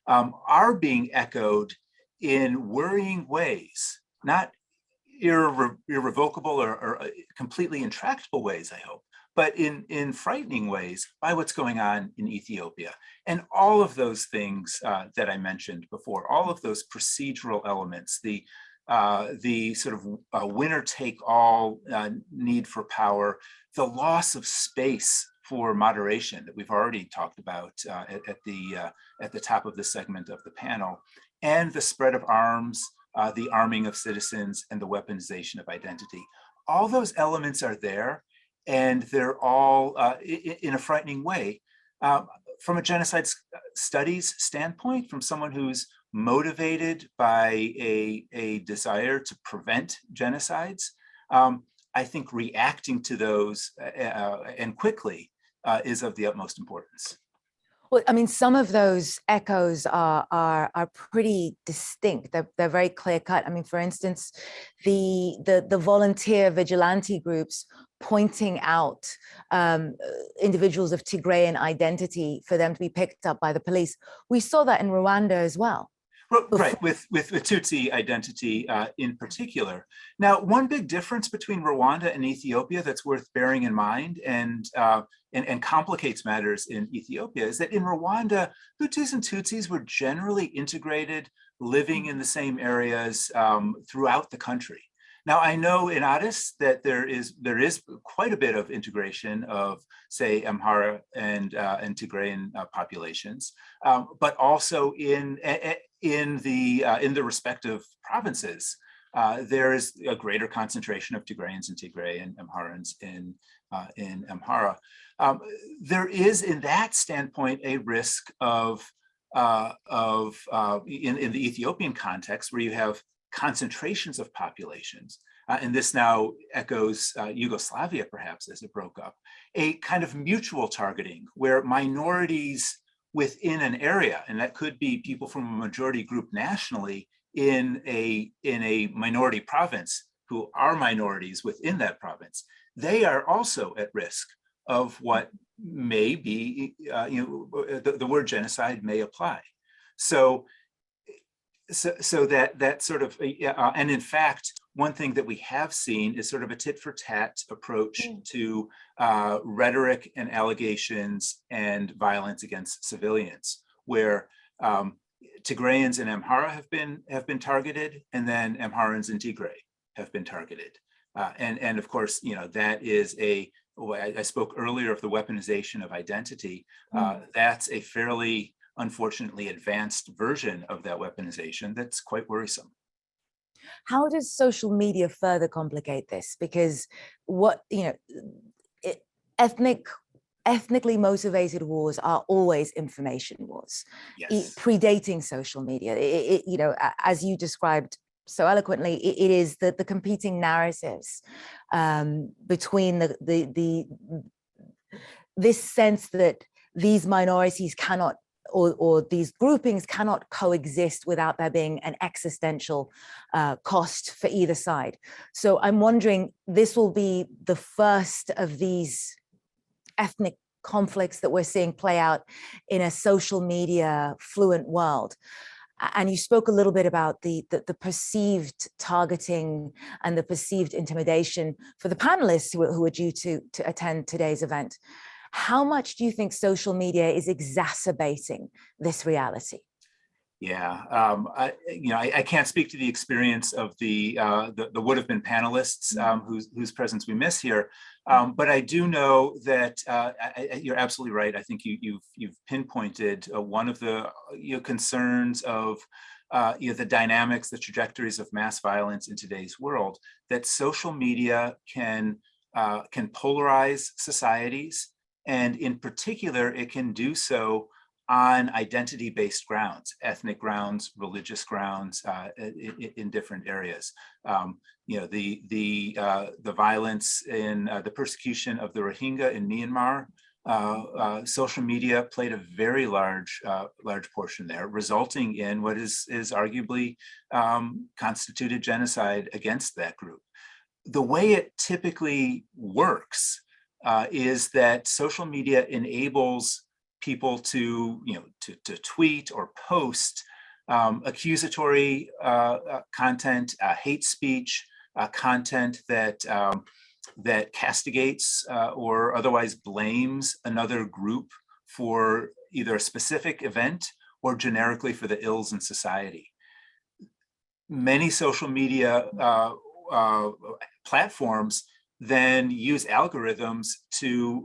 Speaker 1: are being echoed in worrying ways, not irrevocable or completely intractable ways, I hope, but in frightening ways by what's going on in Ethiopia. And all of those things that I mentioned before, all of those procedural elements, the sort of winner-take-all need for power, the loss of space for moderation that we've already talked about at the top of this segment of the panel, and the spread of arms, the arming of citizens, and the weaponization of identity. All those elements are there, and they're all in a frightening way. From a genocide studies standpoint, from someone who's motivated by a desire to prevent genocides, I think reacting to those and quickly is of the utmost importance.
Speaker 2: Well, I mean, some of those echoes are pretty distinct. They're very clear cut. I mean, for instance, the volunteer vigilante groups pointing out individuals of Tigrayan identity for them to be picked up by the police. We saw that in Rwanda as well.
Speaker 1: Right, with Tutsi identity in particular. Now, one big difference between Rwanda and Ethiopia that's worth bearing in mind and complicates matters in Ethiopia is that in Rwanda, Hutus and Tutsis were generally integrated, living in the same areas throughout the country. Now, I know in Addis that there is quite a bit of integration of, say, Amhara and Tigrayan populations, but also in the respective provinces, there is a greater concentration of Tigrayans in Tigray and Amharans in Amhara. There is, in that standpoint, a risk of in the Ethiopian context, where you have concentrations of populations, and this now echoes Yugoslavia, perhaps, as it broke up, a kind of mutual targeting where minorities within an area, and that could be people from a majority group nationally in a minority province, who are minorities within that province, they are also at risk of what may be, the word genocide may apply. So that sort of, and in fact, one thing that we have seen is sort of a tit for tat approach to rhetoric and allegations and violence against civilians, where Tigrayans in Amhara have been targeted, and then Amharans in Tigray have been targeted, and of course, that is I spoke earlier of the weaponization of identity. That's a fairly, unfortunately, advanced version of that weaponization that's quite worrisome.
Speaker 2: How does social media further complicate this? Because ethnically motivated wars are always information wars,
Speaker 1: Yes.
Speaker 2: predating social media. As you described so eloquently, it is the competing narratives between this sense that these minorities cannot, or these groupings cannot coexist without there being an existential cost for either side. So I'm wondering, this will be the first of these ethnic conflicts that we're seeing play out in a social media fluent world. And you spoke a little bit about the perceived targeting and the perceived intimidation for the panelists who are due to attend today's event. How much do you think social media is exacerbating this reality?
Speaker 1: Yeah, I can't speak to the experience of the would have been panelists whose presence we miss here, but I do know that you're absolutely right. I think you've pinpointed one of the concerns of the dynamics, the trajectories of mass violence in today's world. That social media can polarize societies, and in particular, it can do so on identity-based grounds, ethnic grounds, religious grounds, in different areas. The violence in the persecution of the Rohingya in Myanmar, social media played a very large portion there, resulting in what is arguably constituted genocide against that group. The way it typically works is that social media enables people to tweet or post accusatory content, hate speech, content that castigates or otherwise blames another group for either a specific event or generically for the ills in society. Many social media platforms then use algorithms to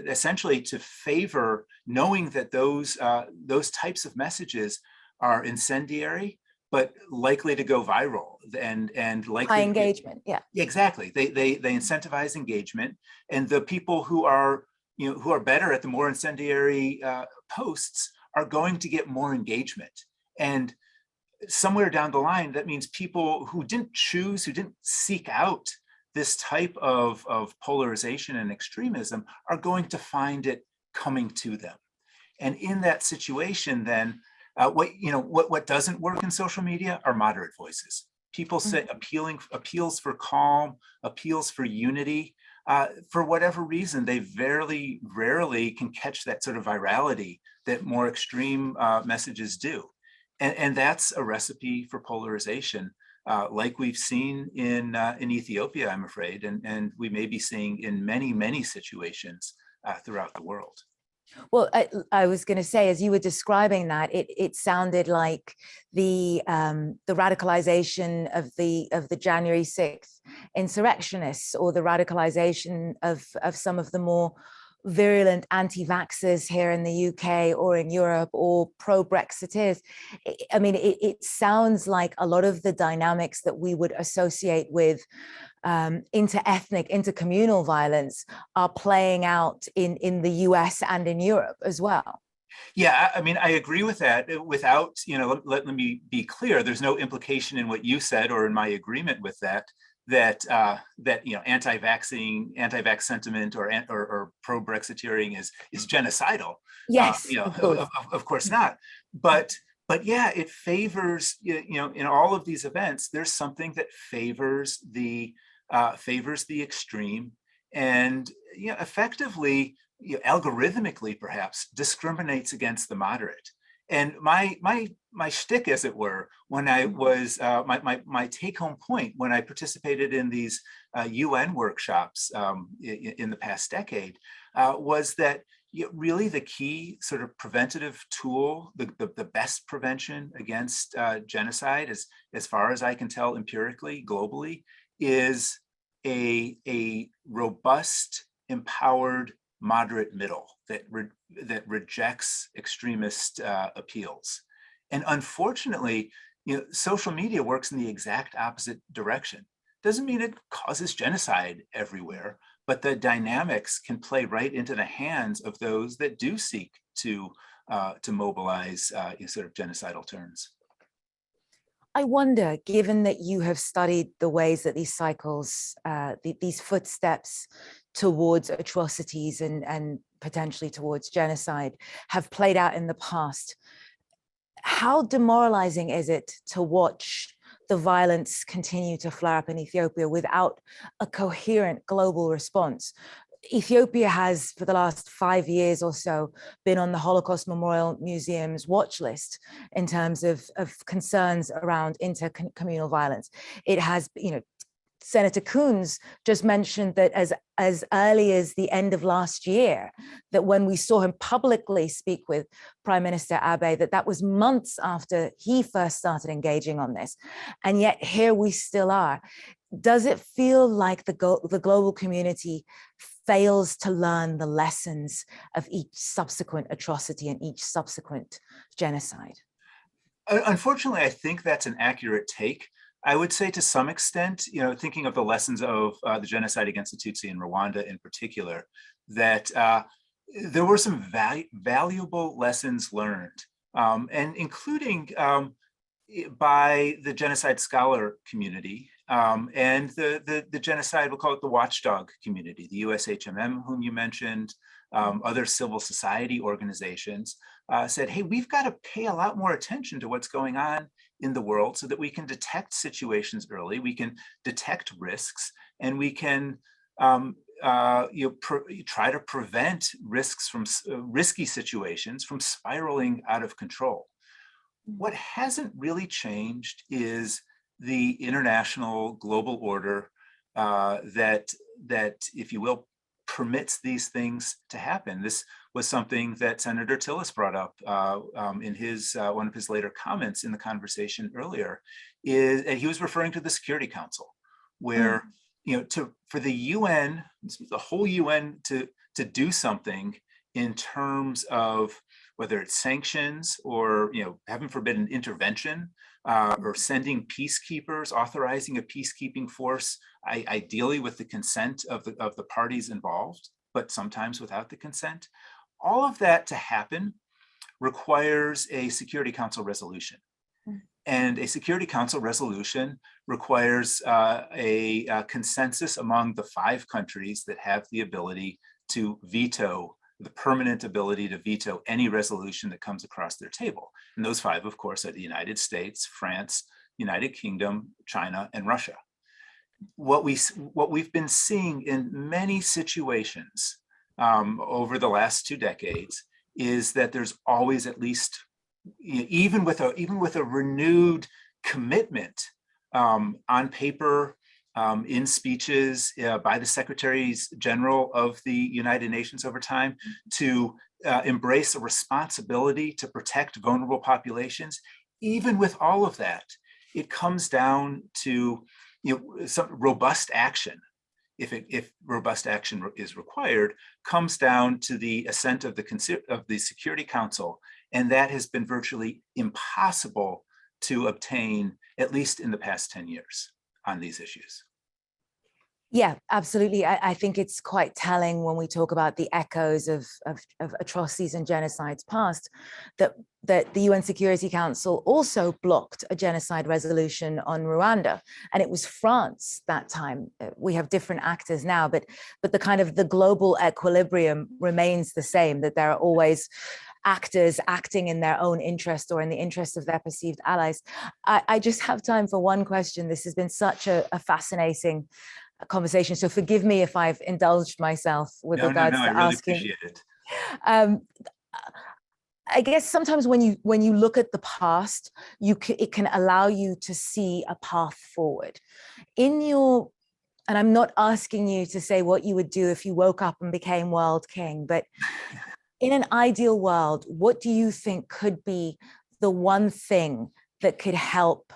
Speaker 1: essentially to favor, knowing that those types of messages are incendiary, but likely to go viral and likely
Speaker 2: high engagement. Yeah,
Speaker 1: exactly. They incentivize engagement, and the people who are better at the more incendiary posts are going to get more engagement. And somewhere down the line, that means people who didn't choose, who didn't seek out this type of polarization and extremism are going to find it coming to them. And in that situation, then what doesn't work in social media are moderate voices. People say appeals for calm, appeals for unity. For whatever reason, they very rarely can catch that sort of virality that more extreme messages do. And that's a recipe for polarization, like we've seen in Ethiopia, I'm afraid, and we may be seeing in many situations throughout the world.
Speaker 2: Well, I was going to say, as you were describing that, it sounded like the radicalization of the January 6th insurrectionists, or the radicalization of some of the more virulent anti-vaxxers here in the UK or in Europe, or pro-Brexiteers. I mean, it sounds like a lot of the dynamics that we would associate with inter-ethnic, intercommunal violence are playing out in the US and in Europe as well.
Speaker 1: Yeah, I mean, I agree with that. Without, let me be clear, there's no implication in what you said or in my agreement with that anti-vax sentiment or pro-Brexiteering is genocidal.
Speaker 2: Yes,
Speaker 1: of course not. But But yeah, it favors, in all of these events, there's something that favors the extreme, and effectively, algorithmically perhaps, discriminates against the moderate. And my shtick, as it were, when I was my take-home point when I participated in these UN workshops in the past decade was that really the key sort of preventative tool, the best prevention against genocide, as far as I can tell empirically, globally, is a robust, empowered, moderate middle that rejects extremist appeals. And unfortunately, social media works in the exact opposite direction. Doesn't mean it causes genocide everywhere, but the dynamics can play right into the hands of those that do seek to mobilize sort of genocidal turns.
Speaker 2: I wonder, given that you have studied the ways that these cycles, these footsteps towards atrocities and potentially towards genocide have played out in the past, how demoralizing is it to watch the violence continue to flare up in Ethiopia without a coherent global response? Ethiopia has, for the last 5 years or so, been on the Holocaust Memorial Museum's watch list in terms of concerns around intercommunal violence. It has, Senator Coons just mentioned that as early as the end of last year, that when we saw him publicly speak with Prime Minister Abe, that was months after he first started engaging on this. And yet here we still are. Does it feel like the global community fails to learn the lessons of each subsequent atrocity and each subsequent genocide?
Speaker 1: Unfortunately, I think that's an accurate take. I would say to some extent, thinking of the lessons of the genocide against the Tutsi in Rwanda in particular, that there were some valuable lessons learned, and including by the genocide scholar community and the genocide, we'll call it the watchdog community, the USHMM, whom you mentioned, other civil society organizations said, hey, we've got to pay a lot more attention to what's going on in the world so that we can detect situations early, we can detect risks, and we can try to prevent risks from risky situations from spiraling out of control. What hasn't really changed is the international global order that, if you will, permits these things to happen. This was something that Senator Tillis brought up in his one of his later comments in the conversation earlier. And he was referring to the Security Council, where for the UN, the whole UN to do something in terms of whether it's sanctions or, heaven forbid, an intervention, or sending peacekeepers, authorizing a peacekeeping force, ideally with the consent of the parties involved, but sometimes without the consent. All of that to happen requires a Security Council resolution. And a Security Council resolution requires a consensus among the 5 countries that have the ability to veto, the permanent ability to veto any resolution that comes across their table. And those 5, of course, are the United States, France, United Kingdom, China, and Russia. What we've been seeing in many situations over the last 2 decades is that there's always at least, even with a renewed commitment on paper, in speeches by the Secretaries General of the United Nations over time, to embrace a responsibility to protect vulnerable populations. Even with all of that, it comes down to some robust action. If robust action is required, comes down to the assent of the Security Council, and that has been virtually impossible to obtain, at least in the past 10 years, on these issues.
Speaker 2: Yeah, absolutely. I think it's quite telling when we talk about the echoes of atrocities and genocides past, that the UN Security Council also blocked a genocide resolution on Rwanda, and it was France that time. We have different actors now, but the kind of the global equilibrium remains the same. That there are always actors acting in their own interest or in the interest of their perceived allies. I just have time for one question. This has been such a fascinating conversation. So forgive me if I've indulged myself with regards
Speaker 1: No,
Speaker 2: to
Speaker 1: I really
Speaker 2: asking.
Speaker 1: appreciate it.
Speaker 2: I guess sometimes when you look at the past, it can allow you to see a path forward. And I'm not asking you to say what you would do if you woke up and became world king, but in an ideal world, what do you think could be the one thing that could help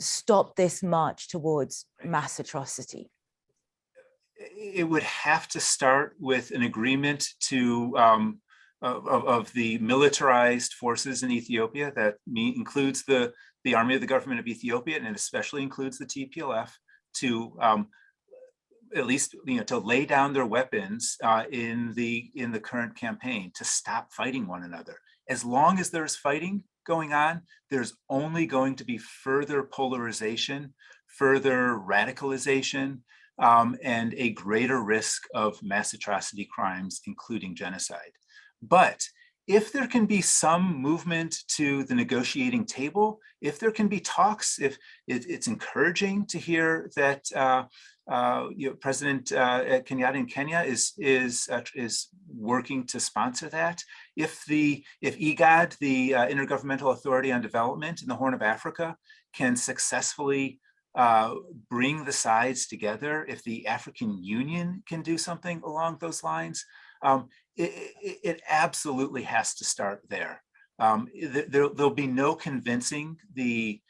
Speaker 2: stop this march towards mass atrocity?
Speaker 1: It would have to start with an agreement of the militarized forces in Ethiopia. That includes the army of the government of Ethiopia, and it especially includes the TPLF, to at least to lay down their weapons in the current campaign, to stop fighting one another. As long as there's fighting going on, there's only going to be further polarization, further radicalization, and a greater risk of mass atrocity crimes, including genocide. But if there can be some movement to the negotiating table, if there can be talks, if it's encouraging to hear that President Kenyatta in Kenya is working to sponsor that. If IGAD, the Intergovernmental Authority on Development in the Horn of Africa, can successfully bring the sides together, if the African Union can do something along those lines, it absolutely has to start there. There'll be no convincing the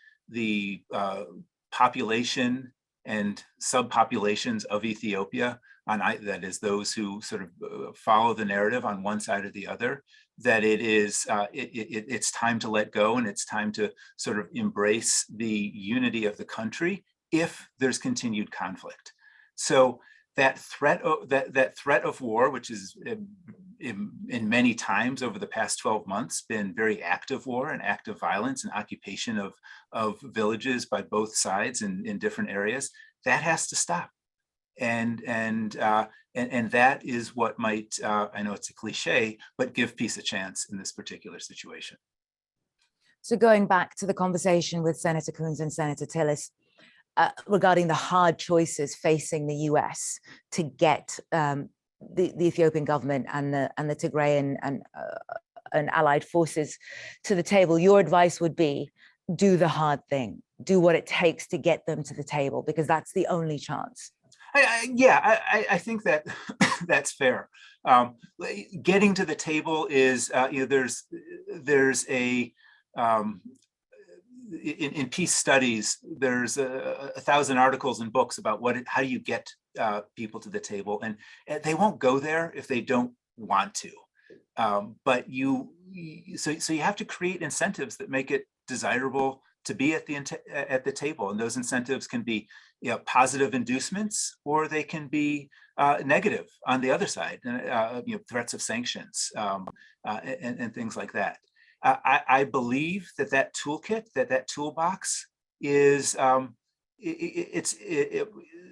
Speaker 1: population and subpopulations of Ethiopia, that is those who sort of follow the narrative on one side or the other, that it's time to let go and it's time to sort of embrace the unity of the country if there's continued conflict. So that threat of war, which is in many times over the past 12 months been very active war and active violence and occupation of villages by both sides in different areas, that has to stop. And that is what might, I know it's a cliche, but give peace a chance in this particular situation.
Speaker 2: So going back to the conversation with Senator Coons and Senator Tillis, regarding the hard choices facing the US to get the Ethiopian government and the Tigrayan and allied forces to the table, your advice would be do the hard thing, do what it takes to get them to the table, because that's the only chance.
Speaker 1: I think that that's fair. Getting to the table is, there's a, in peace studies, there's 1,000 articles and books about how do you get people to the table, and they won't go there if they don't want to. But so you have to create incentives that make it desirable to be at the table, and those incentives can be positive inducements, or they can be negative on the other side, threats of sanctions and things like that. I believe that toolkit, that toolbox is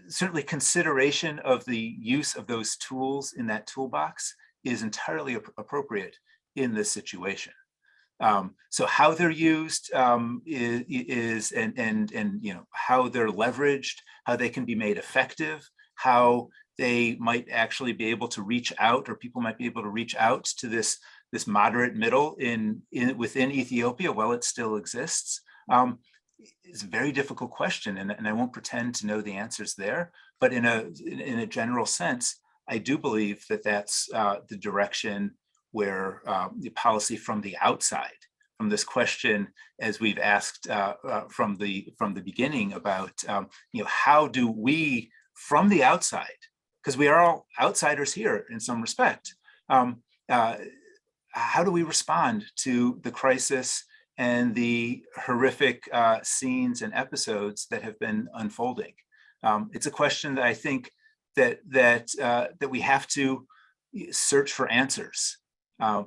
Speaker 1: certainly consideration of the use of those tools in that toolbox is entirely appropriate in this situation. So how they're used is how they're leveraged, how they can be made effective, how they might actually be able to reach out, or people might be able to reach out to this moderate middle within Ethiopia while it still exists. It's a very difficult question, and I won't pretend to know the answers there. But in a general sense, I do believe that that's the direction where the policy from the outside, from this question, as we've asked from the beginning about how do we from the outside, because we are all outsiders here in some respect, how do we respond to the crisis and the horrific scenes and episodes that have been unfolding? It's a question that I think that we have to search for answers,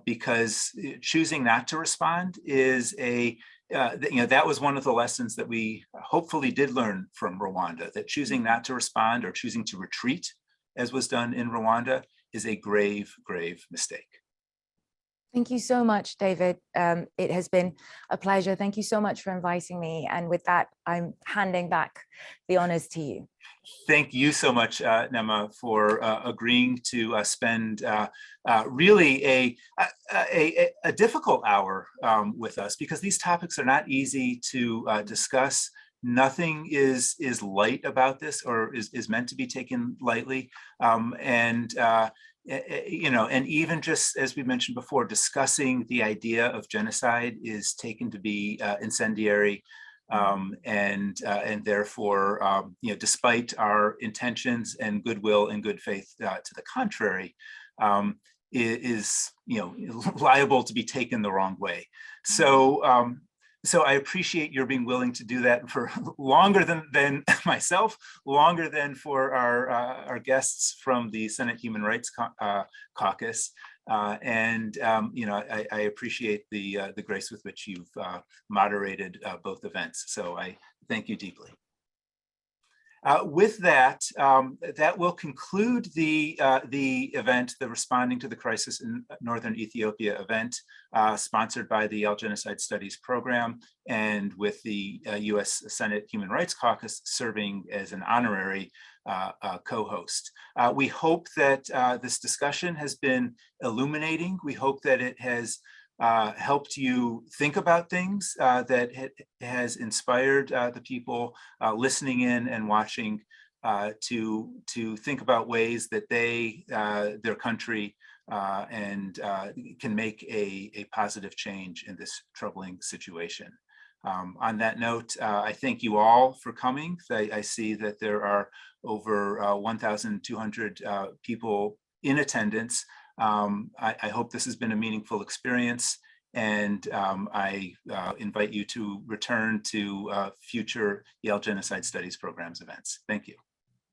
Speaker 1: because choosing not to respond is that was one of the lessons that we hopefully did learn from Rwanda, that choosing not to respond or choosing to retreat, as was done in Rwanda, is a grave, grave mistake.
Speaker 2: Thank you so much, David. It has been a pleasure. Thank you so much for inviting me. And with that, I'm handing back the honors to you.
Speaker 1: Thank you so much, Nema, for agreeing to spend really a difficult hour with us, because these topics are not easy to discuss. Nothing is light about this, or is meant to be taken lightly. And even just as we mentioned before, discussing the idea of genocide is taken to be incendiary. And therefore, despite our intentions and goodwill and good faith to the contrary, is liable to be taken the wrong way. So so I appreciate your being willing to do that for longer than myself, longer than for our guests from the Senate Human Rights Caucus. I appreciate the grace with which you've moderated both events. So I thank you deeply. With that, that will conclude the event, the Responding to the Crisis in Northern Ethiopia event, sponsored by the Yale Genocide Studies Program, and with the U.S. Senate Human Rights Caucus serving as an honorary co-host. We hope that this discussion has been illuminating. We hope that it has helped you think about things, that it has inspired the people listening in and watching to think about ways that their country can make a positive change in this troubling situation. On that note, I thank you all for coming. I see that there are over 1,200 people in attendance. I hope this has been a meaningful experience, and I invite you to return to future Yale Genocide Studies Programs events. Thank you.